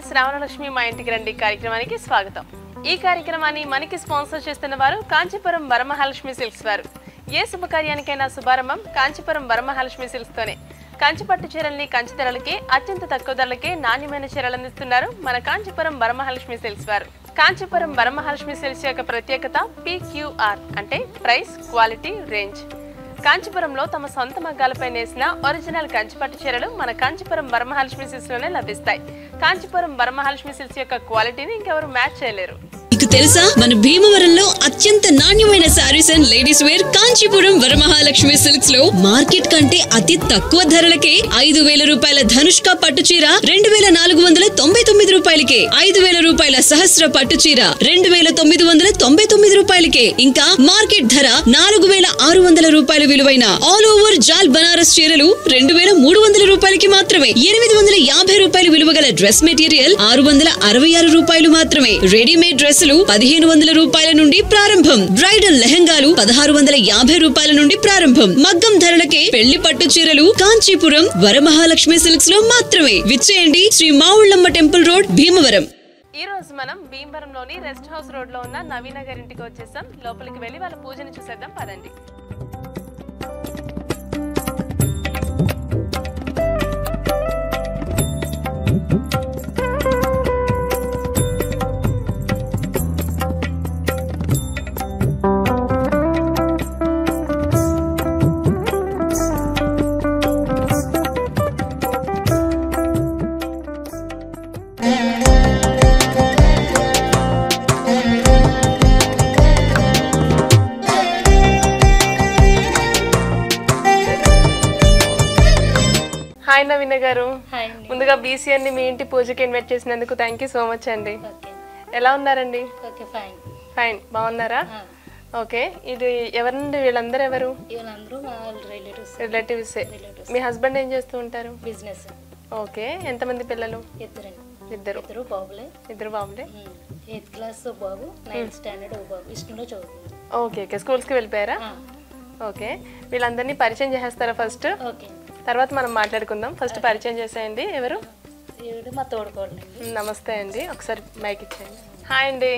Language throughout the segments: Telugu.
శ్రావణలక్ష్మి మా ఇంటికి రండి కార్యక్రమానికి స్వాగతం. ఈ కార్యక్రమాన్ని మనకి స్పాన్సర్ చేస్తున్న వారు కాంచీపురం వరమహాలక్ష్మి సిల్క్స్ వారు. ఏ శుభకార్యానికైనా శుభారంభం కాంచీపురం వరమహాలక్ష్మి సిల్క్స్ తోనే. కంచి పట్టు చీరల్ని కంచి ధరలకే అత్యంత తక్కువ ధరలకే నాణ్యమైన చీరలు అందిస్తున్నారు మన కాంచీపురం వరమహాలక్ష్మి సిల్క్స్ వారు. కాంచీపురం వరమహాలక్ష్మి సిల్క్స్ యొక్క ప్రత్యేకత PQR అంటే ప్రైస్, క్వాలిటీ, రేంజ్. కాంచీపురంలో తమ సొంత మగ్గాలపై నేసిన ఒరిజినల్ కంచిపట్టు చీరలు మన కాంచీపురం వరమహాలక్ష్మి సిల్క్స్ లోనే లభిస్తాయి. కాంచీపురం వరమహాలక్ష్మి సిల్క్స్ యొక్క క్వాలిటీని ఇంకెవరు మ్యాచ్ చేయలేరు. మీకు తెలుసా మన భీమవరంలో అత్యంత నాణ్యమైన sarees and ladies wear Kanchipuram Varamahalakshmi silks లో మార్కెట్ కంటే అతి తక్కువ ధరలకే 5,000 రూపాయల ధనుష్క పట్టు చీర 2,499 రూపాయలకే, 5,000 రూపాయల సహస్ర పట్టు చీర 2,999 రూపాయలకే, ఇంకా మార్కెట్ ధర 4,600 రూపాయల విలువైన ఆల్ ఓవర్ జాల్ బనారస్ చీరలు 2,300 రూపాయలకి మాత్రమే. 850 రూపాయల విలువ గల డ్రెస్ మెటీరియల్ 666 రూపాయలు మాత్రమే. రెడీమేడ్ డ్రెస్సులు 1,500 రూపాయల నుండి ప్రారంభం. బ్రైడల్ లెహంగాలు 1,650 రూపాయల నుండి ప్రారంభం. మగ్గం ధరలకే పెళ్లి పట్టు చీరలు కాంచీపురం వరమహాలక్ష్మి సిల్క్స్ లో మాత్రమే. విచ్చేయండి శ్రీ మావుళ్ళమ్మ టెంపుల్ రోడ్, భీమవరం. ఈ రోజు మనం భీమవరంలోని రెస్ట్ హౌస్ రోడ్ లో ఉన్న నవీన గారింటికి వచ్చేసాం. లోపలికి వెళ్లి వాళ్ళ పూజని చూసేద్దాం పదండి. హాయ్ నవీన గారు, ముందుగా BCN ని మీ ఇంటి పూజకి ఇన్వైట్ చేసినందుకు థ్యాంక్ యూ సో మచ్ అండి. ఎలా ఉన్నారండి? ఫైన్, బాగున్నారా? ఓకే, ఇది ఎవరండి? వీళ్ళందరూ ఎవరు? రిలేటివ్స్. మీ హస్బెండ్ ఏం చేస్తూ ఉంటారు? బిజినెస్. ఓకే, ఎంతమంది పిల్లలు? ఇద్దరు బాబులే. 8th క్లాస్ బాబు, 9th స్టాండర్డ్ బాబు. ఇష్టంలో చదువుతుంది. ఓకే ఓకే, స్కూల్స్కి వెళ్ళిపోయారా? ఓకే, వీళ్ళందరినీ పరిచయం చేసేస్తారా ఫస్ట్? ఓకే, తర్వాత మనం మాట్లాడుకుందాం. ఫస్ట్ పరిచయం చేసేయండి. ఎవరు? మా తోడుకోండి. నమస్తే అండి, ఒకసారి మైక్ ఇచ్చేయండి. హాయ్ అండి.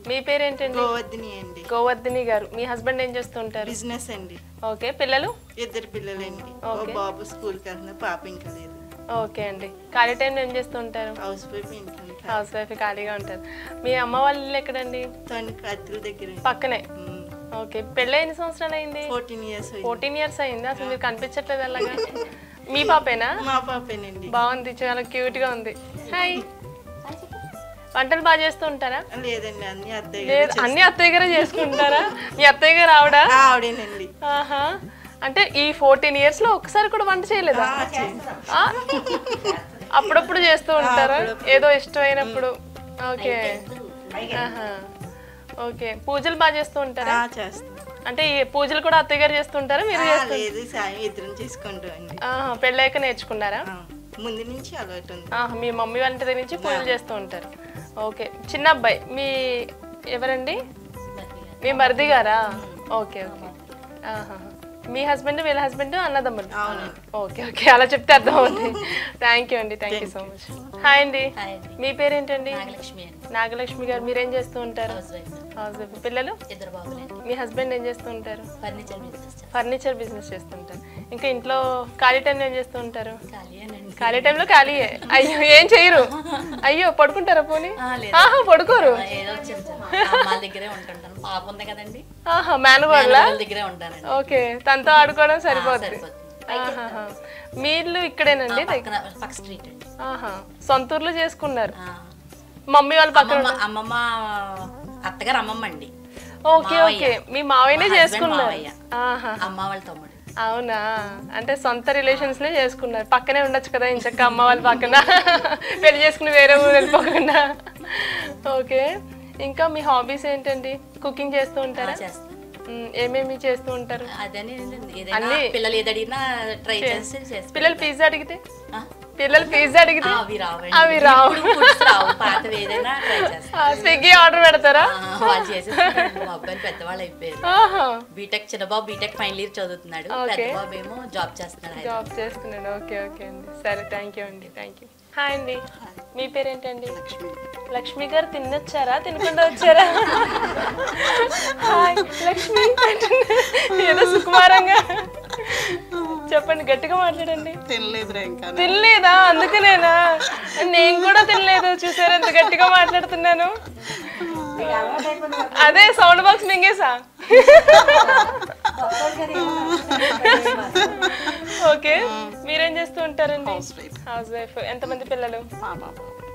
మీ పేరేంటండి? గోవర్ధిని అండి. గోవర్ధిని గారు, మీ హస్బెండ్ ఏం చేస్తుంటారు? బిజినెస్ అండి. ఓకే, పిల్లలు? 2 పిల్లలండి. బాబు స్కూల్కి వెళ్తున్నా, పాప ఇంకా లేదు. ఓకే అండి, ఖాళీ టైంలో ఏం చేస్తూ ఉంటారు? హౌస్ వైఫ్ ఇంట్లో. హౌస్ వైఫ్, ఖాళీగా ఉంటారు. మీ అమ్మ వాళ్ళ ఇల్లు ఎక్కడండి? కత్తుల దగ్గర పక్కనే. ఓకే, పెళ్ళి ఎన్ని సంవత్సరాలు అయింది? 14 years. 14 years అయింది. అసలు మీరు కనిపించట్లేదు అలాగా. మీ పాపేనా? మా పాపేనండి. బాగుంది, చాలా క్యూట్ గా ఉంది. హాయ్, వంటలు బాగా చేస్తూ ఉంటారా? లేదండి, అన్ని అత్తయ్య గారే చేసుకుంటారా? మీ అత్తయ్య గారు ఆవిడా? ఆవిడేనండి. ఆహా, అంటే ఈ 14 years లో ఒక్కసారి కూడా వంట చేయలేదా? అప్పుడప్పుడు చేస్తూ ఉంటారా, ఏదో ఇష్టమైనప్పుడు? ఓకే. ఆహా, ఓకే, పూజలు బాగా చేస్తూ ఉంటారా? అంటే ఈ పూజలు కూడా అత్తయ్య గారు చేస్తుంటారా, మీరు చేసుకుంటాం? పెళ్ళాక నేర్చుకున్నారా? ముందు నుంచి అలవాటు ఉంది. మీ మమ్మీ వాళ్ళ దగ్గర నుంచి పూజలు చేస్తూ ఉంటారు. ఓకే, చిన్న అబ్బాయి మీ ఎవరండి? మీ మరిది గారా? Okay okay. మీ హస్బెండ్, వీళ్ళ హస్బెండ్ అన్నదమ్ములు? ఓకే ఓకే, అలా చెప్తే అర్థం అవుతుంది. థ్యాంక్ యూ అండి, thank you so much. Hi అండి, మీ పేరేంటండి? నాగలక్ష్మి గారు, మీరేం చేస్తూ ఉంటారు? House wife. పిల్లలు? మీ హస్బెండ్ ఏం చేస్తూ ఉంటారు? ఫర్నిచర్ బిజినెస్ చేస్తుంటారు. ఇంకా ఇంట్లో ఖాళీ టైంలో ఏం చేస్తూ ఉంటారు? ఖాళీ టైంలో ఖాళీయే. అయ్యో, ఏం చేయరు? అయ్యో, పడుకుంటారా? పోనీ పడుకోరు. మేనగోళ్ళ? ఓకే, తనతో ఆడుకోవడం సరిపోద్ది. మీ ఇల్లు ఇక్కడేనండి? సొంత ఊర్లో చేసుకున్నారు? మమ్మీ వాళ్ళ పక్కన? అమ్మమ్మ, అత్తగారు అమ్మమ్మ అండి. ఓకే ఓకే, మీ మావయ్యనే చేసుకున్నారు? అమ్మ వాళ్ళ తమ్ముడు. అవునా, అంటే సొంత రిలేషన్స్ నే చేసుకున్నారు. పక్కనే ఉండొచ్చు కదా ఇంచక్క అమ్మ వాళ్ళ పక్కన, పెళ్లి చేసుకుని వేరే ఊరు వెళ్ళిపోకుండా. ఓకే, ఇంకా మీ హాబీస్ ఏంటండి? కుకింగ్ చేస్తూ ఉంటారా? ఏమేమి చేస్తూ ఉంటారు? పిల్లలు ఏది అడిగినా ట్రై చేసి. పిల్లలు పిజ్జా అడిగితే? అవి రావు. స్విగ్గీ ఆర్డర్ పెడతారా? పెద్దవాళ్ళు అయిపోయారు. బీటెక్, చిన్న బాబు బీటెక్ ఫైనల్ ఇయర్ చదువుతున్నాడు, పెద్ద బాబు ఏమో జాబ్ చేస్తున్నాడు. ఓకే ఓకే అండి, సరే, థ్యాంక్ యూ అండి. హాయ్ అండి. మీ పేరేంటండి? లక్ష్మి. లక్ష్మి గారు తినొచ్చారా, తినకుండా వచ్చారా? హాయ్ లక్ష్మి. ఏదో సుకుమారంగా చెప్పండి, గట్టిగా మాట్లాడండి. తినలేదురా ఇంకా. తినలేదా? అందుకనేనా? నేను కూడా తినలేదు. చూసారా ఎంత గట్టిగా మాట్లాడుతున్నాను. అదే సౌండ్ బాక్స్ మింగేసా. ఓకే, మీరేం చేస్తూ ఉంటారండి? House wife. ఎంతమంది పిల్లలు?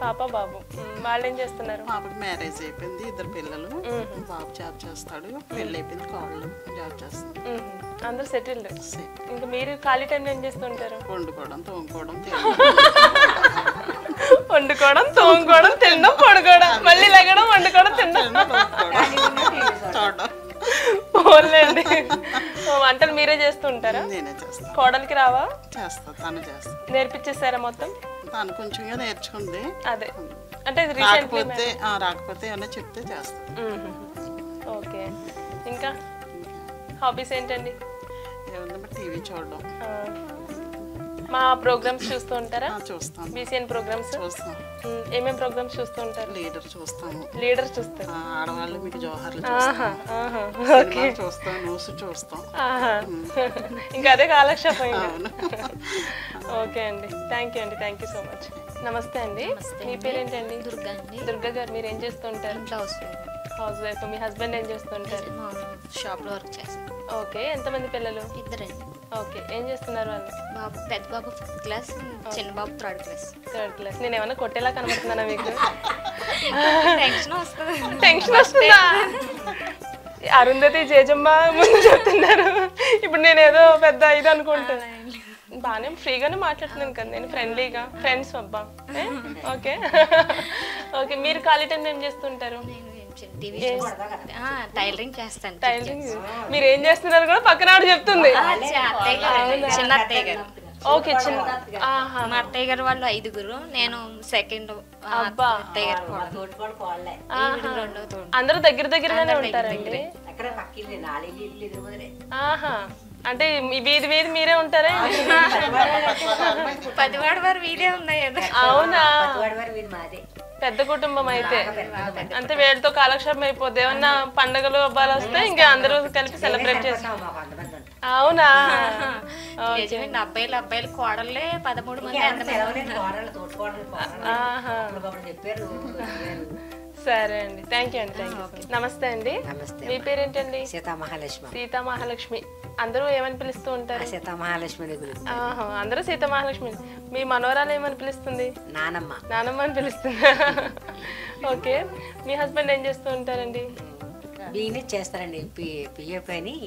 పాప బాబు. వాళ్ళు ఏం చేస్తున్నారు? పాపకి మ్యారేజ్ అయిపోయింది, 2 పిల్లలు. బాబు జాబ్ చేస్తాడు, పెళ్ళి అయిపోయింది, కోడలు జాబ్ చేస్తాడు. అందరూ సెటిల్డ్. ఇంకా మీరు ఖాళీ టైంలో ఏం చేస్తూ ఉంటారు? వండుకోవడం, తోముకోవడం, వండుకోవడం, తోముకోవడం, తినడం, పడుకోవడం, మళ్ళీ లెగడం, వండుకోవడం, తినడం. పోలేండి. వంటలు మీరే చేస్తూ ఉంటారా? నేనే చేస్తాను. కోడలికి రావా? చేస్తా, తను చేస్తా. నేర్పించేసారా మొత్తం? తను కొంచెంగా నేర్చుకుంది. అదే అంటే రాకపోతే ఏమన్నా చెప్తే చేస్తా. ఓకే, ఇంకా హాబీస్ ఏంటండి? ఏమన్నా టీవీ చూడడం. మా ప్రోగ్రామ్స్ చూస్తూ ఉంటారా? చూస్తాను. బీసీఎన్ ప్రోగ్రామ్స్ చూస్తాం. ఏమేం ప్రోగ్రామ్స్ చూస్తూ ఉంటారు? లీడర్ చూస్తాము. లీడర్ చూస్తారు. ఆడవాళ్ళు మీకు జోహర్లు చూస్తాం, న్యూస్ చూస్తాం. ఇంకా అదే కాలక్షేపం. ఓకే అండి, థ్యాంక్ యూ సో మచ్. నమస్తే అండి, మీ పేరేంటండి? దుర్గా అండి. దుర్గా గారు, మీరు ఏం చేస్తూ ఉంటారు? House wife. మీ హస్బెండ్ ఏం చేస్తుంటారు? షాప్లో వర్క్ చేస్తాను. ఓకే, ఎంతమంది పిల్లలు? 2 అండి. ఓకే, ఏం చేస్తున్నారు వాళ్ళు? బాబు, పెద్ద బాబు 5th క్లాస్, చిన్న బాబు 3rd క్లాస్. 3rd class. నేను ఏమన్నా కొట్టేలా కనబడుతున్నానా మీకు? టెన్షన్ వస్తుంది. టెన్షన్ వస్తుందా? అరుంధతి జేజమ్మ ముందు చెప్తున్నారు, ఇప్పుడు నేను ఏదో పెద్ద ఇది అనుకుంటాను. బాగానే ఫ్రీగానే మాట్లాడుతున్నాను కదా నేను, ఫ్రెండ్లీగా. ఫ్రెండ్స్ అబ్బా. ఓకే ఓకే, మీరు ఖాళీ టైం ఏం చేస్తుంటారు? టైలరింగ్ చేస్తాను. టైలరింగ్. మీరు ఏం చేస్తున్నారు కూడా పక్కన ఆవిడ చెప్తుంది. చిన్న అత్తయ్య గారు. ఓకే, చిన్న. మా అత్తయ్య గారు వాళ్ళు 5గురు, నేను సెకండ్. అబ్బా, అత్తయ్య గారు అందరూ దగ్గర దగ్గరగానే ఉంటారండి. అంటే వీధి వీధి మీరే ఉంటారా? 10 వాడు వారు వీధే ఉన్నాయి. అవునా, పెద్ద కుటుంబం అయితే. అంటే వీళ్ళతో కాలక్షేపం అయిపోద్ది. ఏమన్నా పండుగలు హబ్బాలు వస్తే ఇంకా అందరూ కలిపి సెలబ్రేట్ చేస్తాం. అవునా, అబ్బాయిలు కోడళ్ళే 13 మంది. సరే అండి, థ్యాంక్ యూ. నమస్తే అండి, మీ పేరేంటండి? సీతామహాలక్ష్మి. సీతామహాలక్ష్మి. అందరూ ఏమని పిలుస్తూ ఉంటారు? సీతామహాలక్ష్మి. అందరూ సీతామహాలక్ష్మి. మీ మనోరాలు ఏమని పిలుస్తుంది? నానమ్మ. నానమ్మ అని పిలుస్తుందా? ఓకే, మీ హస్బెండ్ ఏం చేస్తూ ఉంటారండి? బిజినెస్ చేస్తారండి. పిఎఫ్ అని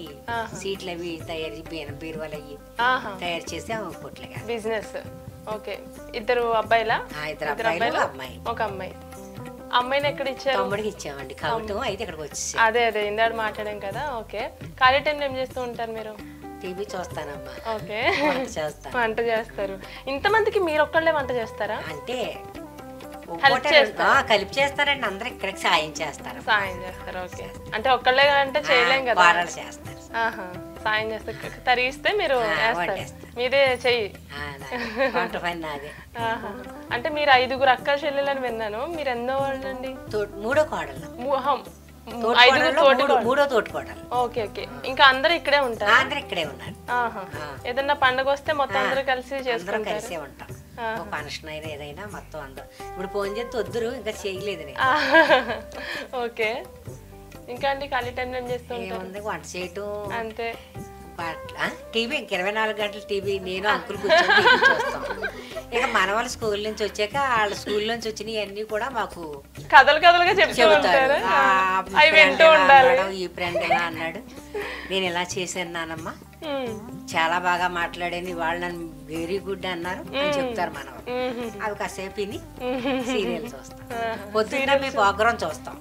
సీట్లు అవి తయారు, బీరువాలు అవి తయారు చేసి కొట్లుగా బిజినెస్. ఓకే, 2 అబ్బాయిలా? 2 అబ్బాయిలు, అమ్మాయి. ఒక అమ్మాయి. అమ్మాయిని ఎక్కడ ఇచ్చారు? తమ్ముడికి ఇచ్చామండి. కాబట్టి అయితే ఇక్కడికి వచ్చేసి అదే ఇందాడు మాట్లాడాం కదా. ఓకే, ఖాళీ టైంలో ఏం చేస్తూ ఉంటారు మీరు? టీవీ చూస్తానమ్మా. ఓకే, చేస్తాను. వంట చేస్తారు. ఇంతమందికి మీరు ఒక్కళ్ళే వంట చేస్తారా? అంటే కలిపి చేస్తారండి. అందరూ ఇక్కడికి సాయం చేస్తారు. ఓకే, అంటే ఒక్కళ్ళే అంటే చేయలేం కదా. చేస్తారు. సాయం చేస్తే తరిగిస్తే మీరు వేస్తారు. మీదే చెయ్యి. అంటే మీరు 5గురు అక్క చెల్లెలని విన్నాను. మీరు ఎన్నో వాళ్ళండి? 3వ కోడలు. 5 తోటికోడలు. ఓకే ఓకే, ఇంకా అందరూ ఇక్కడే ఉంటారు? అందరూ ఇక్కడే ఉన్నారు. ఏదన్నా పండుగ వస్తే మొత్తం అందరూ కలిసి చేసుకుంటారు? కలిసే ఉంటాం. ఫంక్షన్ అయినా ఏదైనా మొత్తం అందరూ. ఇప్పుడు ఫోన్ చేస్తే వద్దురు, ఇంకా చేయలేదు. ఓకే, ఇంకా అండి ఖాళీ టైం ఏం చేస్తూ ఉంటారు? వంట చేయటం అంతే. టీవీ 24 గంటలు టీవీ. నేను అంకుల్ కూర్చొని చూస్తాం. ఇక మన వాళ్ళు స్కూల్ నుంచి వచ్చాక వాళ్ళ స్కూల్ నుంచి వచ్చినవి అన్ని కూడా మాకు కథలుగా చెప్తారు. ఈ ఫ్రెండ్ ఎలా అన్నాడు, నేను ఇలా చేశాను నానమ్మ, చాలా బాగా మాట్లాడేది, వాళ్ళు నన్ను వెరీ గుడ్ అన్నారు అని చెప్తారు. మనం అవి కాసేపు విని సీరియల్ చూస్తాం. పొద్దున్న మీ ప్రోగ్రాం చూస్తాం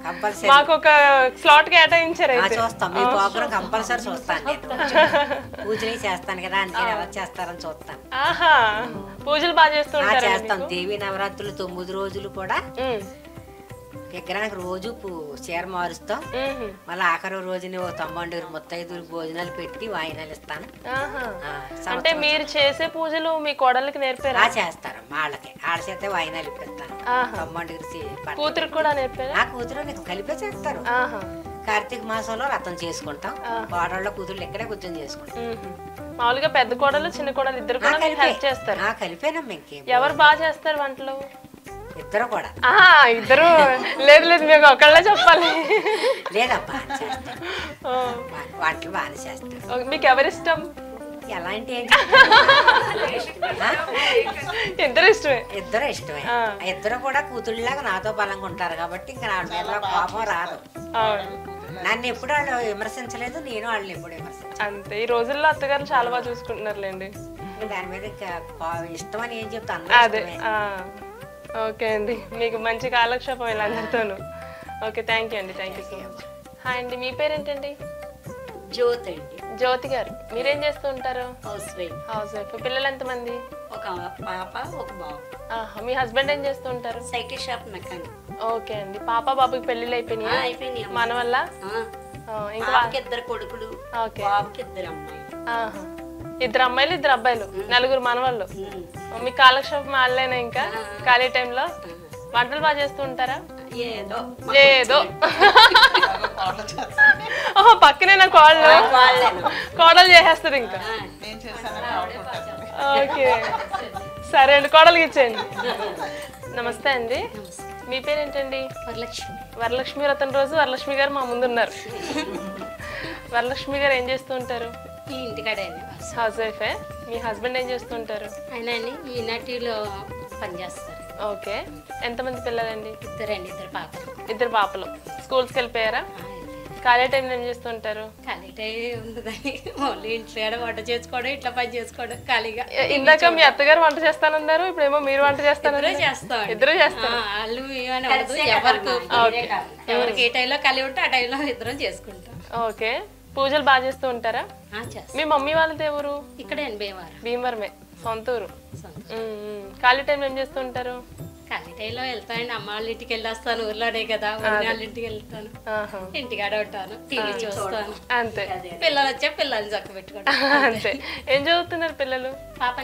కంపల్సరీ. మాకు ఒక స్లాట్ కేటాయించారు, చూస్తాం. మీ ప్రోగ్రాం కంపల్సరీ చూస్తాను. నేను పూజలు చేస్తాను కదా, అందుకని ఎలా చేస్తారని చూస్తాను. పూజలు బాగా చేస్తాం. దేవి నవరాత్రులు 9 రోజులు కూడా విగ్రహానికి రోజు చీర మారుస్తాం. మళ్ళీ ఆఖరి రోజుని ఓ తమ్మండి ముత్తైదుగురు భోజనాలు పెట్టి వాయినాలు ఇస్తాను. అంటే మీరు చేసే పూజలు మీ కోడళ్ళకి నేర్పారా? చేస్తారు వాళ్ళకి, వాళ్ళ చేతే వాయినాలు ఇప్పిస్తాను. తమ్మండికి కూతురు కూడా నేర్పారా? ఆ కూతురు నీకు కలిపే చేస్తారు. కార్తీక మాసంలో రథం చేసుకుంటాం. కోడళ్ళ కూతురు ఇక్కడే కూర్చొని చేసుకుంటాం. మామూలుగా పెద్ద కోడలు చిన్న కోడలు ఇద్దరు కూడా హెల్ప్ చేస్తారు. కలిపేనమ్మా. ఇంకేం ఎవరు బాగా చేస్తారు వంటలు? ఇద్దరు కూడా. ఇద్దరు లేదు లేదు మీకు ఒకళ్ళే చెప్పాలి. లేదబ్బా వంటలు బాగానే చేస్తారు. మీకు ఎవరిష్టం? ఎలాంటి ఇద్దరు ఇష్టమే. ఇద్దరు ఇష్టమే. ఇద్దరు కూడా కూతుళ్ళలాగా నాతో బలంగా ఉంటారు కాబట్టి ఇంకా నా మీద కోపం రాదు. నన్ను ఎప్పుడు వాళ్ళు విమర్శించలేదు, నేను వాళ్ళని ఎప్పుడు విమర్శించలేదు. అంతే. ఈ రోజుల్లో అత్తగారు చాలా బాగా చూసుకుంటున్నారులేండి. దాని మీద ఇష్టం అని ఏం చెప్తాను. అదే. ఓకే అండి, మీకు మంచి కాలక్షేపం ఇలా అందరితోనూ. ఓకే, థ్యాంక్ యూ అండి. Thank you so much. Hi అండి, మీ పేరేంటండి? జ్యోతి అండి. జ్యోతి గారు, మీరేం చేస్తూ ఉంటారు? House wife. House wife. పిల్లలు ఎంతమంది? ఒక పాప ఒక బాబు. మీ హస్బెండ్ ఏం చేస్తూ ఉంటారు? Cycle shop mechanic. ఓకే అండి. పాప బాబుకి పెళ్ళిళ్ళు అయిపోయినాయి? మన వల్ల ఇంకా ఇద్దరు కొడుకులు, బాబుకి 2 అమ్మాయిలు. 2 అమ్మాయిలు 2 అబ్బాయిలు, 4 మనవాళ్ళు. మీ కాలక్షేపం వాళ్ళేనా? ఇంకా ఖాళీ టైంలో వంటలు బాగా చేస్తూ ఉంటారా? ఏదో పక్కనే నా కోడలు చేసేస్తారు ఇంకా. ఓకే, సరే అండి, కోడలికి ఇచ్చేయండి. నమస్తే అండి, మీ పేరేంటండి? వరలక్ష్మి. వరలక్ష్మి వ్రతం రోజు వరలక్ష్మి గారు మా ముందు ఉన్నారు. వరలక్ష్మి గారు ఏం చేస్తూ ఉంటారు? ఇంటికాడే హౌస్ వైఫే. మీ హస్బెండ్ ఏం చేస్తూ ఉంటారు? ఆయన ఈనాటిలో పనిచేస్తారు. ఓకే, ఎంతమంది పిల్లలండి? 2 పాపలు. 2 పాపలు. స్కూల్స్కి వెళ్ళిపోయారా? ఖాళీ టైంలో ఏం చేస్తూ ఉంటారు? ఖాళీ టైం ఉంటుందని ఓన్లీ ఇంట్లో వంట చేసుకోవడం, ఇట్లా పని చేసుకోవడం ఖాళీగా. ఇందాక మీ అత్తగారు వంట చేస్తానన్నారు, ఇప్పుడేమో మీరు వంట చేస్తానన్నారు. ఇద్దరు చేస్తారు. వాళ్ళు ఎవరికి ఏ టైంలో ఖాళీ ఉంటే ఆ టైంలో ఇద్దరం చేసుకుంటాం. ఓకే, పూజలు బాగా చేస్తూ ఉంటారా? మీ మమ్మీ వాళ్ళది ఎవరు? ఇక్కడే భీమవరమే, సొంత ఊరు. ఖాళీ టైం ఏం చేస్తూ ఉంటారు? ఖాళీ టైంలో వెళ్తానండి, అమ్మ వాళ్ళ ఇంటికి వెళ్ళొస్తాను, ఊర్లోనే కదా, వాళ్ళ ఇంటికి వెళ్తాను, ఇంటికాడ ఉంటాను, టీవీ చూస్తాను. అంతే. పిల్లలు వచ్చే పిల్లల్ని చక్క పెట్టుకుంటాను. అంతే. ఏం చదువుతున్నారు పిల్లలు? పాప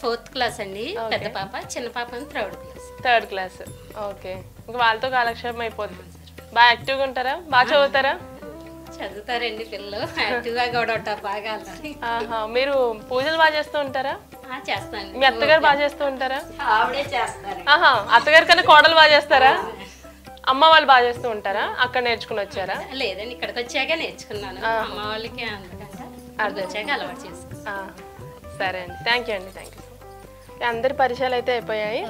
4th క్లాస్ అండి, పెద్ద పాప. చిన్న పాప 3rd క్లాస్. ఓకే, ఇంకా వాళ్ళతో కాలక్షేపం అయిపోతుంది. బాగా యాక్టివ్గా ఉంటారా? బాగా చదువుతారా? చదువుతారండి పిల్లలు, యాక్టివ్గా కూడా ఉంటారు బాగా. మీరు పూజలు బాగా చేస్తూ ఉంటారా? చేస్తాను. మీ అత్తగారు బాగా చేస్తూ ఉంటారా? ఆవిడే చేస్తారు. అత్తగారి కన్నా కోడలు బాగా చేస్తారా? అమ్మ వాళ్ళు బాగా చేస్తూ ఉంటారా? అక్కడ నేర్చుకుని వచ్చారా? లేదండి, ఇక్కడికి వచ్చాక నేర్చుకున్నాను. అమ్మ వాళ్ళకి అందుకంటే వచ్చాక అలవాటు చేసుకున్నాను. సరే అండి, థ్యాంక్ యూ అండి. Thank you. అందరి పరిచయాలు అయితే అయిపోయాయి.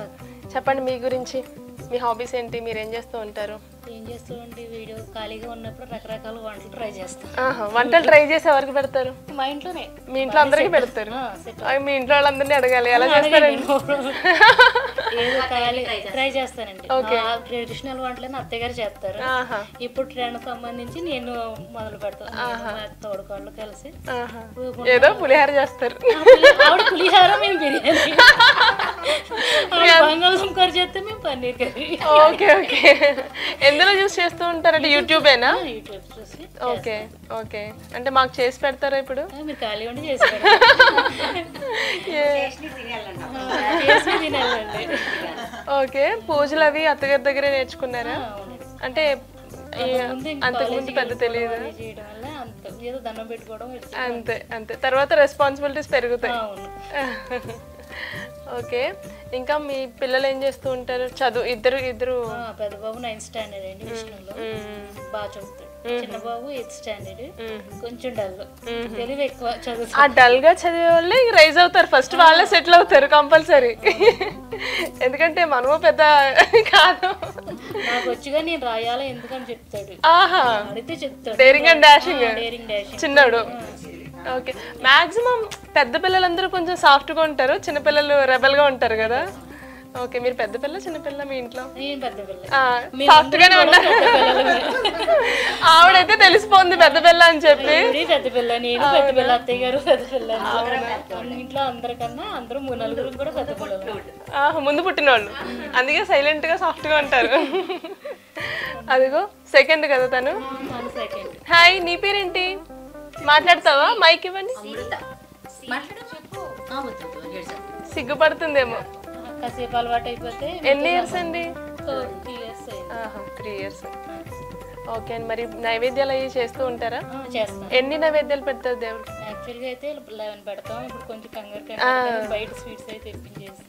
చెప్పండి మీ గురించి, మీ హాబీస్ ఏంటి, మీరు ఏం చేస్తూ ఉంటారు? ఏం చేస్తామండి, వీడియో ఖాళీగా ఉన్నప్పుడు రకరకాల వంటలు ట్రై చేస్తాం. వంటలు ట్రై చేసి ఎవరికి పెడతారు? మా ఇంట్లోనే. మీ ఇంట్లో అందరికి పెడతారు? మీ ఇంట్లో వాళ్ళందరినీ అడగాలి, ఎలా చేస్తారండి? ట్రై చేస్తానండి. ట్రెడిషనల్ వంటలని అత్తయ్య గారు చేస్తారు. ఇప్పుడు ట్రెండ్ సంబంధించి నేను మొదలు పెడతాను, తోడుకోళ్ళు కలిసి. ఏదో పులిహార చేస్తారు. ఆవిడ పులిహార, మేము బిర్యానీ. బంగాళదుంప చేస్తే మేము పన్నీర్ కర్రీ. Okay okay. ఎందులో చూసి చేస్తూ ఉంటారంటే యూట్యూబేనా? యూట్యూబ్ చూసి. Okay okay. అంటే మాకు చేసి పెడతారా ఇప్పుడు? మీరు ఖాళీ ఉండి చేసి తినాలండి. ఓకే, పూజలు అవి అత్తగారి దగ్గరే నేర్చుకున్నారా? అంటే అంతకుముందు పెద్ద తెలియదు. దండం పెట్టుకోవడం అంతే అంతే. తర్వాత రెస్పాన్సిబిలిటీస్ పెరుగుతాయి. ఓకే, ఇంకా మీ పిల్లలు ఏం చేస్తూ ఉంటారు? చదువు ఇద్దరు? పెద్ద బాబు 9th స్టాండర్డ్ అండి, విష్ణులో బాగా చదువుతాడు. చిన్న బాబు 8th స్టాండర్డ్, కొంచెం డల్, తెలివి ఎక్కువ చదువు. ఆ డల్ గా చదివే వాళ్ళే రైజ్ అవుతారు ఫస్ట్, వాళ్ళే సెటిల్ అవుతారు కంపల్సరీ. ఎందుకంటే మనము పెద్ద కాదు, నాకు వచ్చిగా నేను రాయాలా ఎందుకని చెప్తాడు. అడిగితే చెప్తాడు. డేరింగ్ అండ్ డాషింగ్ చిన్నాడు. ఓకే, మాక్సిమం పెద్ద పిల్లలందరూ కొంచెం సాఫ్ట్ గా ఉంటారు, చిన్నపిల్లలు రెబల్ గా ఉంటారు కదా. ఓకే, మీరు పెద్ద పిల్ల చిన్న పిల్ల మీ ఇంట్లో? సాఫ్ట్ గానే ఉన్నారు. ఆవిడైతే తెలిసిపోయింది పెద్ద పిల్ల అని చెప్పి. పెద్ద పిల్ల, నేను పెద్ద పిల్ల, అత్తయ్య గారు పెద్ద పిల్ల. ఇంట్లో అందరికన్నా అందరూ 3-4 కూడా పెద్ద పిల్లలు, ముందు పుట్టిన వాళ్ళు. అందుకే సైలెంట్ గా సాఫ్ట్ గా ఉంటారు. అదిగో సెకండ్ కదా తను. హాయ్, నీ పేరేంటి? మాట్లాడతావా? మైక్ ఇవ్వండి. సిగ్గుపడుతుందేమో. కాసేపు అలవాటు అయిపోతే. ఎన్ని ఇయర్స్ అండి? 3 years. ఓకే అండి. మరి నైవేద్యాలు అవి చేస్తూ ఉంటారా? చేస్తాం. ఎన్ని నైవేద్యాలు పెడతారు దేవుడు? యాక్చువల్గా అయితే 11 పెడతాం. ఇప్పుడు కొంచెం కంగారు బయట స్వీట్స్ అయితే తెప్పించేసి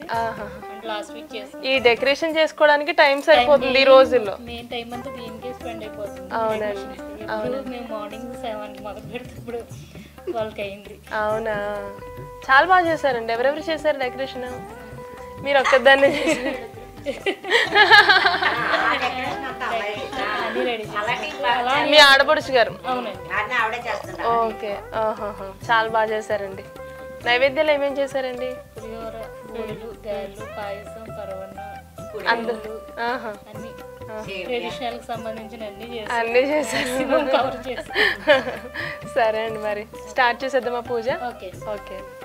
లాస్ట్ వీక్ చేస్తాం. ఈ డెకరేషన్ చేసుకోవడానికి టైం సరిపోతుంది ఈ రోజుల్లో. మెయిన్ టైం అంతా దీనికే స్పెండ్ అయిపోతుంది. అవునండి. మేము మార్నింగ్ 7 మొదలు పెడుతుప్పుడు 12 అయింది. అవునా, చాలా బాగా చేశారండి. ఎవరెవరు చేశారు డెకరేషన్? మీరు ఒక్కదాన్ని మీ ఆడపడుచు గారు? ఓకే, చాలా బాగా చేశారండి. నైవేద్యాలు ఏమేం చేశారండి? పులిహోర, బూరెలు, గారెలు, పాయసం, పరవన్న, అందరూ అన్ని ట్రెడిషనల్ కి సంబంధించిన అన్ని చేశారు. సరే అండి, మరి స్టార్ట్ చేసేద్దామా పూజ? ఓకే.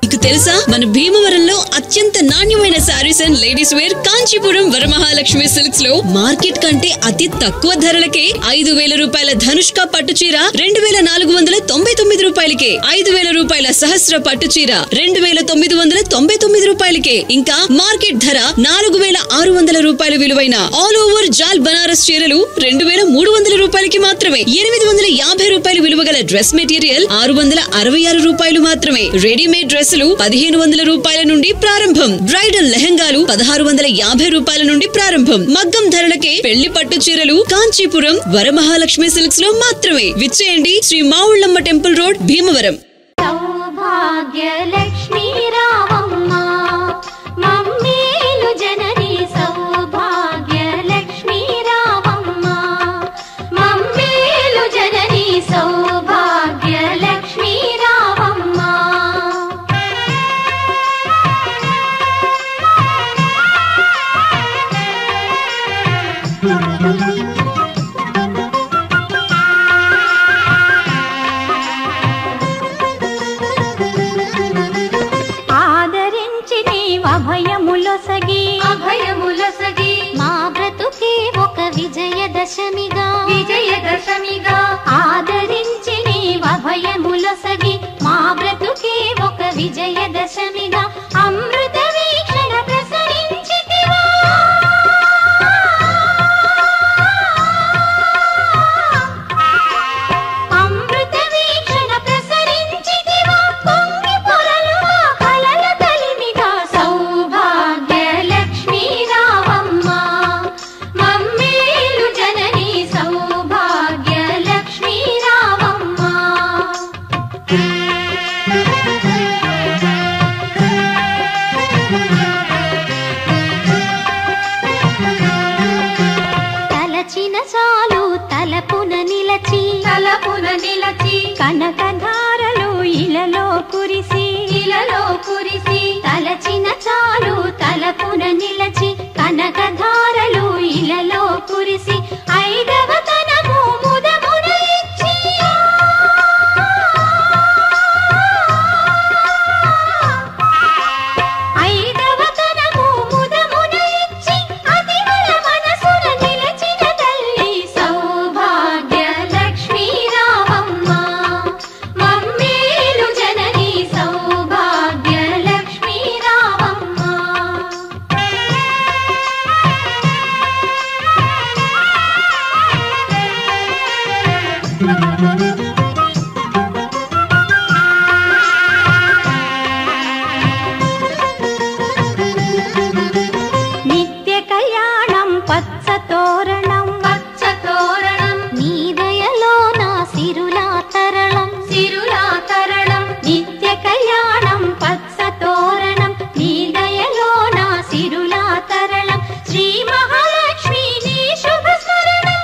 మీకు తెలుసా మన భీమవరంలో అత్యంత నాణ్యమైన sarees and ladies wear Kanchipuram Varamahalakshmi silks లో మార్కెట్ కంటే అతి తక్కువ ధరలకే 5,000 రూపాయల ధనుష్క పట్టు చీర 2,499 రూపాయలకే, 5,000 రూపాయల సహస్ర పట్టు చీర 2,999 రూపాయలకే, ఇంకా మార్కెట్ ధర 4,600 రూపాయల విలువైన ఆల్ ఓవర్ జాల్ బనారస్ చీరలు 2,300 రూపాయలకి మాత్రమే. 850 రూపాయల విలువ గల డ్రెస్ మెటీరియల్ 666 రూపాయలు మాత్రమే. రెడీమేడ్ డ్రెస్సులు 1,500 రూపాయల నుండి ప్రారంభం. బ్రైడల్ లెహంగాలు 1,650 రూపాయల నుండి ప్రారంభం. మగ్గం ధరలకే పెళ్లి పట్టు చీరలు కాంచీపురం వరమహాలక్ష్మి సిల్క్స్ లో మాత్రమే. విచ్చేయండి శ్రీ మావుళ్ళమ్మ టెంపుల్ రోడ్, భీమవరం. సౌభాగ్యలక్ష్మీ రావమ్మ మమ్మేలు జనని, సౌభాగ్యలక్ష్మీ రావమ్మ మమ్మేలు జనని, సౌభాగ్యలక్ష్మీ రావమ్మ. ఆదరించి నీవు అభయములొసగి మా బ్రతుకే ఒక విజయదశమిగా ఆదరించి నీవు అభయములొసగి మా బ్రతుకే ఒక విజయదశమిగా అమృత వీక్షణ ప్రసరించితివా. అమృత వీక్షణ ప్రసరించితివా, పొంగి పొరలుగా కలల కలిమిగా, సౌభాగ్యలక్ష్మీ రావమ్మ మమ్మేలు జనని, సౌభాగ్యలక్ష్మీ రావమ్మ. తలచిన చాలు తలపున నిలచి కనకధారలు ఇలలో కురిసి తలచిన చాలు తలపున నిలచి కనకధారలు ఇలలో కురిసి 5వ తనము ముదమున ఇచ్చి 5వ తనము ముదమున ఇచ్చి అతివల మనసున నిలచిన తల్లి, సౌభాగ్యలక్ష్మీ రావమ్మ మమ్మేలు జనని, సౌభాగ్యలక్ష్మీ రావమ్మ. నిత్య కళ్యాణం పచ్చ తోరణం నీ దయలో నా సిరులా తరళం నిత్య కళ్యాణం పచ్చ తోరణం నీ దయలో నా సిరులా తరళం శ్రీ మహాలక్ష్మి నీ శుభ స్మరణం.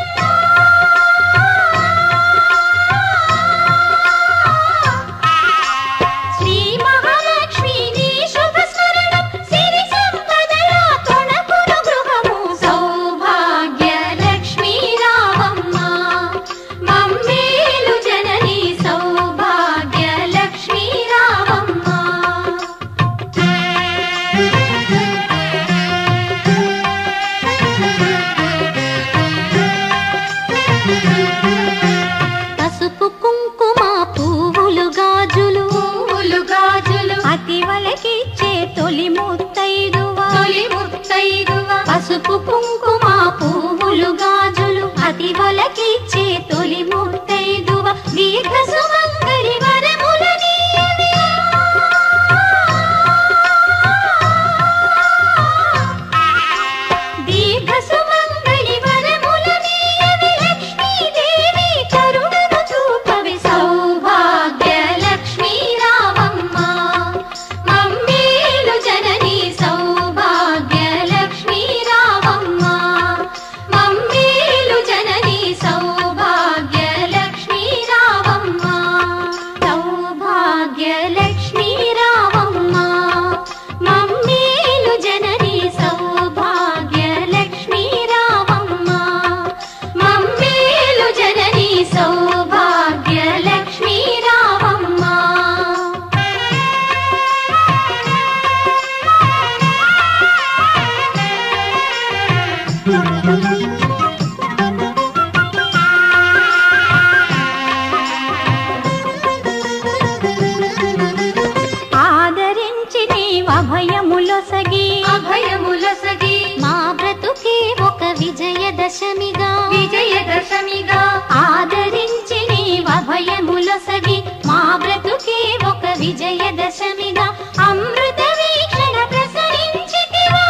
విజయదశమిగా ఆదరించి నీవభయములొసగి మా బ్రతుకే ఒక విజయదశమిగా అమృత వీక్షణ ప్రసరించితివా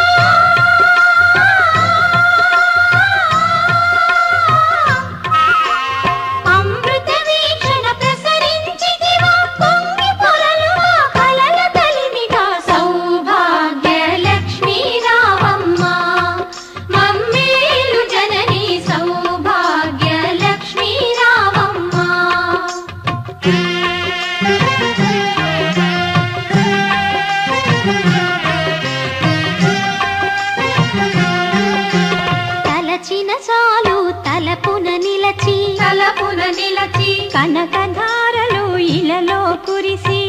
అమృత వీక్షణ ప్రసరించితివా పొంగి పొరలు మా కలల కలిమిగా సౌభాగ్య లక్ష్మీ రావమ్మ మమ్మేలు జననీ సౌభాగ్య లక్ష్మీ రావమ్మ తలచిన చాలు తలపున నిలచి కనకధారలు ఇలలో కురిసి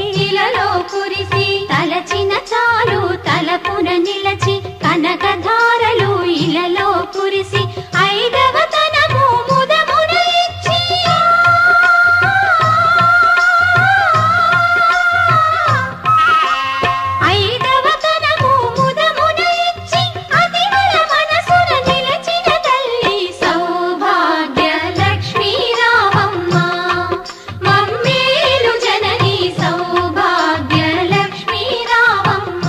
తలచిన చాలు తలపున నిలచి కనకధారలు ఇలలో కురిసి ఐదవ తనము ముదమున ఇచ్చి ఐదవ తనము ముదమున ఇచ్చి అతివల మనసున నిలచిన తల్లి సౌభాగ్య లక్ష్మీ రావమ్మ మమ్మేలు జననీ సౌభాగ్య లక్ష్మీ రావమ్మ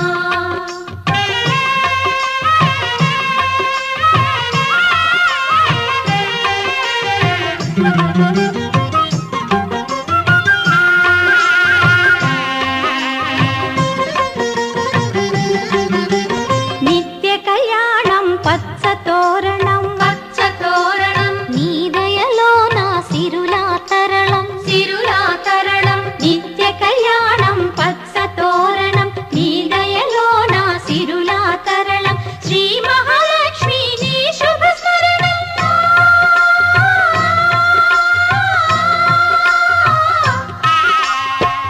నిత్య కళ్యాణం పచ్చ తోరణం నీ దయలో నా సిరులా తరళం నిత్య కళ్యాణం పచ్చ తోరణం నీ దయలో నా సిరులా తరళం శ్రీ మహాలక్ష్మి నీ శుభ స్మరణం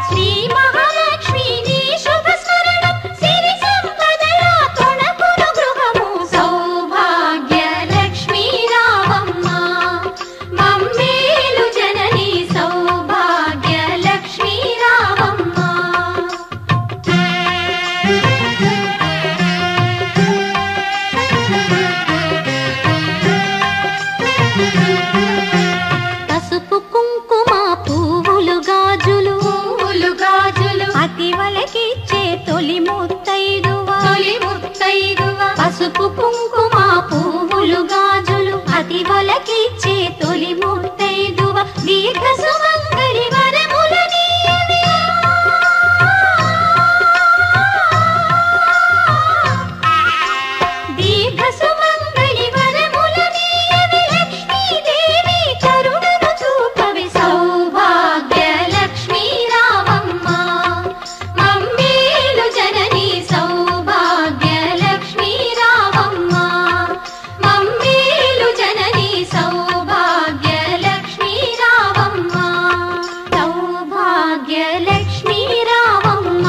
శ్రీ మహాలక్ష్మి నీ శుభ స్మరణం సిరి సంపదల తొణకును గృహము సౌభాగ్య లక్ష్మీ రావమ్మ మమ్మేలు జననీ సౌభాగ్య లక్ష్మీ రావమ్మ పసుపు కుంకుమ పువ్వులు గాజులు అతివలకిచ్చే తొలి ముత్తైదువ పసుపు కుంకుమ పువ్వులు గాజులు అతివలకిచ్చే తొలి ముత్తైదువ దీర్ఘ సుమంగళి వరములనీయవే దీర్ఘ సుమంగళి వరములనీయవే లక్ష్మీదేవి కరుణను చూపవి సౌభాగ్య లక్ష్మీ రావమ్మ మమ్మేలు జననీ సౌభాగ్య లక్ష్మీ రావమ్మ మమ్మేలు జననీ సౌభాగ్య లక్ష్మీ రావమ్మ సౌభాగ్య లక్ష్మీ రావమ్మ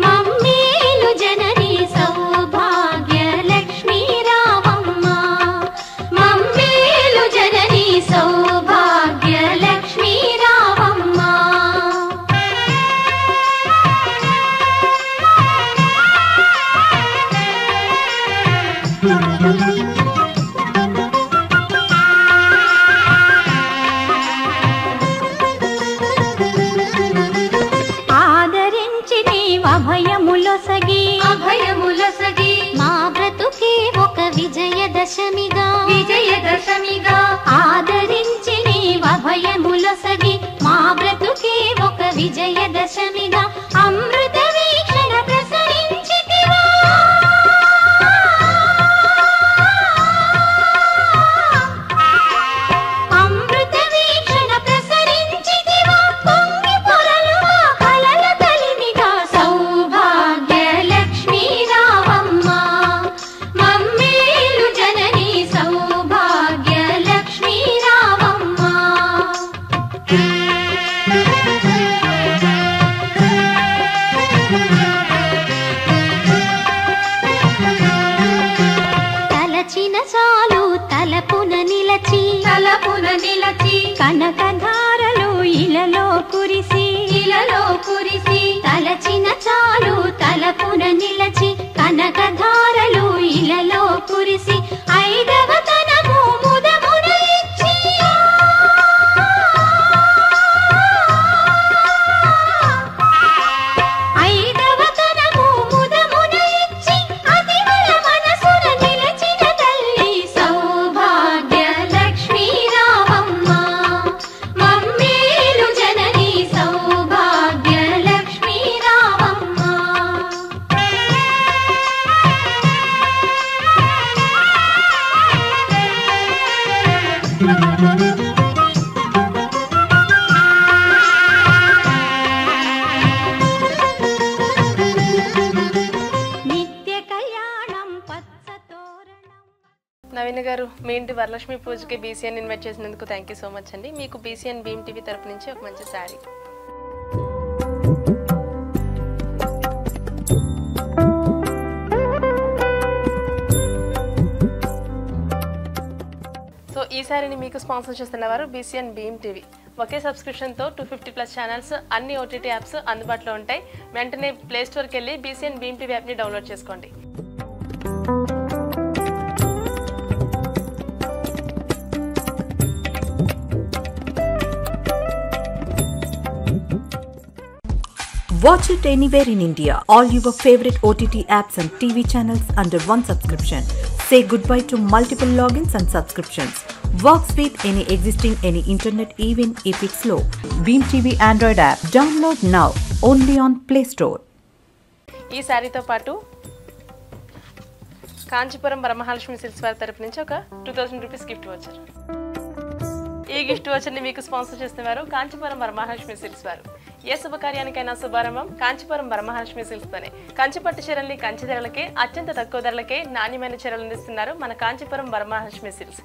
మమ్మేలు జననీ సౌభాగ్య లక్ష్మీ రావమ్మ మమ్మేలు జననీ సౌభాగ్య లక్ష్మీ రావమ్మ ఆదరించి నీవభయములొసగి మా బ్రతుకే ఒక విజయదశమిగా ఆదరించి నీవభయములొసగి మా బ్రతుకే ఒక విజయదశమిగా అమృత వీక్షణ ప్రసరించితివా అమృత వీక్షణ ప్రసరించితివా పొంగి పొరలు మా కలల కలిమిగా సౌభాగ్య లక్ష్మీ రావమ్మ మమ్మేలు జననీ సౌభాగ్య లక్ష్మీ రావమ్మ తలచిన చాలు తలపున నిలచి కనకధారలు ఇలలో కురిసి తలచిన చాలు తలపున నిలచి కనకధారలు ఇలలో కురిసి ఐదవ తనము ముదము నవీన్ గారు, మీ ఇంటి వరలక్ష్మి పూజకి బీసీఎన్ ఇన్వైట్ చేసినందుకు థ్యాంక్ యూ సో మచ్ అండి. మీకు బీసీఎన్ భీమ్ టీవీ తరపు నుంచి ఒక మంచి శారీ. సో ఈ శారీని మీకు స్పాన్సర్ చేస్తున్నవారు బీసీఎన్ భీమ్ టీవీ. ఒకే సబ్స్క్రిప్షన్తో 250+ ఛానల్స్, అన్ని ఓటీటీ యాప్స్ అందుబాటులో ఉంటాయి. వెంటనే ప్లే స్టోర్కి వెళ్ళి బీసీఎన్ భీమ్ టీవీ యాప్ని డౌన్లోడ్ చేసుకోండి. Watch it anywhere in India. All your favorite OTT apps and TV channels under one subscription. Say goodbye to multiple logins and subscriptions. Works with any existing any internet even if it's slow. Beam TV Android app. Download now. Only on Play Store. ఈ శారీతో పాటు కాంచీపురం వరమహాలక్ష్మి సిల్క్స్ వారి తరపు నుంచి ఒక 2000 రూపీస్ గిఫ్ట్ వచ్చారు. ఈ గిఫ్ట్ వచ్చి మీకు స్పాన్సర్ చేస్తున్నారు కాంచీపురం వరమహాలక్ష్మి సిల్క్స్ వారు. ఏ శుభకార్యానికైనా శుభారంభం కాంచీపురం వరమహాలక్ష్మి సిల్క్స్తోనే. కంచిపట్టు చీరల్ని కంచి ధరలకే, అత్యంత తక్కువ ధరలకే నాణ్యమైన చీరలు అందిస్తున్నారు మన కాంచీపురం వరమహాలక్ష్మి సిల్క్స్.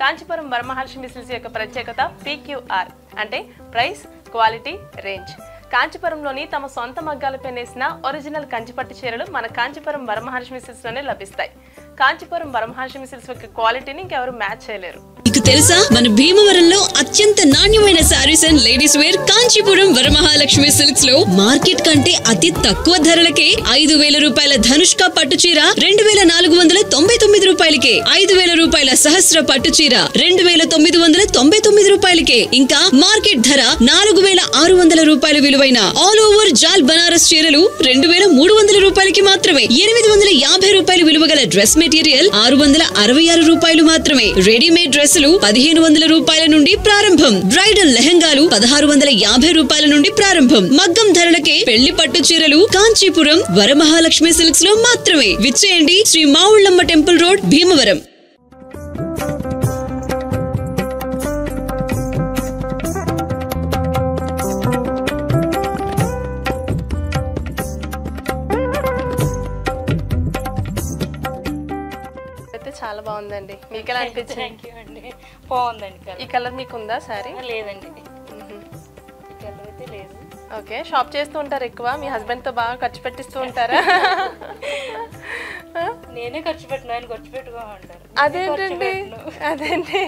కాంచీపురం వరమహాలక్ష్మి సిల్క్స్ యొక్క ప్రత్యేకత PQR అంటే ప్రైస్, క్వాలిటీ, రేంజ్. కాంచీపురంలోని తమ సొంత మగ్గాలపై నేసిన ఒరిజినల్ కంచిపట్టు చీరలు మన కాంచీపురం వరమహాలక్ష్మి సిల్క్స్లోనే లభిస్తాయి. కాంచీపురం వరమహాలక్ష్మి సిల్క్స్ యొక్క క్వాలిటీని ఇంకెవరు మ్యాచ్ చేయలేరు. మీకు తెలుసా, మన భీమవరంలో అత్యంత నాణ్యమైన sarees and ladies wear Kanchipuram Varamahalakshmi silks లో మార్కెట్ కంటే అతి తక్కువ ధరలకే 5,000 రూపాయల ధనుష్క పట్టు చీర 2,499 రూపాయలకే, 5,000 రూపాయల సహస్ర పట్టు చీర 2,999 రూపాయలకే, ఇంకా మార్కెట్ ధర 4,600 రూపాయల విలువైన ఆల్ ఓవర్ జాల్ బనారస్ చీరలు 2,300 రూపాయలకి మాత్రమే. 850 రూపాయల విలువ గల డ్రెస్ మెటీరియల్ 666 రూపాయలు మాత్రమే. రెడీమేడ్ డ్రెస్సులు 1,500 రూపాయల నుండి ప్రారంభం. బ్రైడల్ లెహంగాలు 1,650 రూపాయల నుండి ప్రారంభం. మగ్గం ధరలకే పెళ్లి పట్టు చీరలు కాంచీపురం వరమహాలక్ష్మి సిల్క్స్ లో మాత్రమే. విచ్చేయండి, శ్రీ మావుళ్ళమ్మ టెంపుల్ రోడ్, భీమవరం. చాలా బాగుందండి. మీకు ఎలా అనిపించింది? థ్యాంక్ యూ అండి. బాగుందండి. ఈ కలర్ మీకు ఉందా సారీ? లేదండి, ఈ కలర్ అయితే లేదు. ఓకే, షాప్ చేస్తూ ఉంటారు ఎక్కువ? మీ హస్బెండ్ తో బాగా ఖర్చు పెట్టిస్తూ ఉంటారా? నేనే ఖర్చు పెట్టిన, ఆయన ఖర్చు పెట్టుకోమంటారు. అదేంటండి, అదేంటి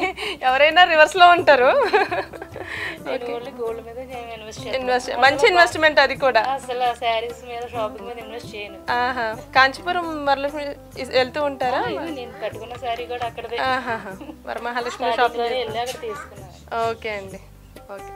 ఎవరైనా రివర్స్ లో ఉంటారు. గోల్డ్ మీద ఇన్వెస్ట్, మంచి ఇన్వెస్ట్మెంట్ అది కూడా. అసలు శారీస్ మీద, షాపింగ్ మీద ఇన్వెస్ట్ చేయను. కాంచీపురం వరలక్ష్మి వెళ్తూ ఉంటారా? నేను కట్టుకున్న శారీ కూడా అక్కడే వరమహాలక్ష్మి షాపింగ్ వెళ్ళి అక్కడ తీసుకున్నాను. ఓకే అండి, ఓకే.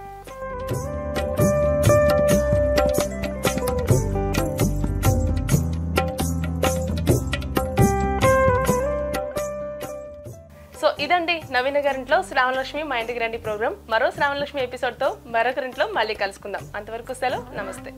సో ఇదండి నవీన గారింట్లో శ్రావణలక్ష్మి మా ఇంటికి రండి ప్రోగ్రామ్. మరో శ్రావణలక్ష్మి ఎపిసోడ్తో మరొకరింట్లో మళ్ళీ కలుసుకుందాం. అంతవరకు సెలవు, నమస్తే.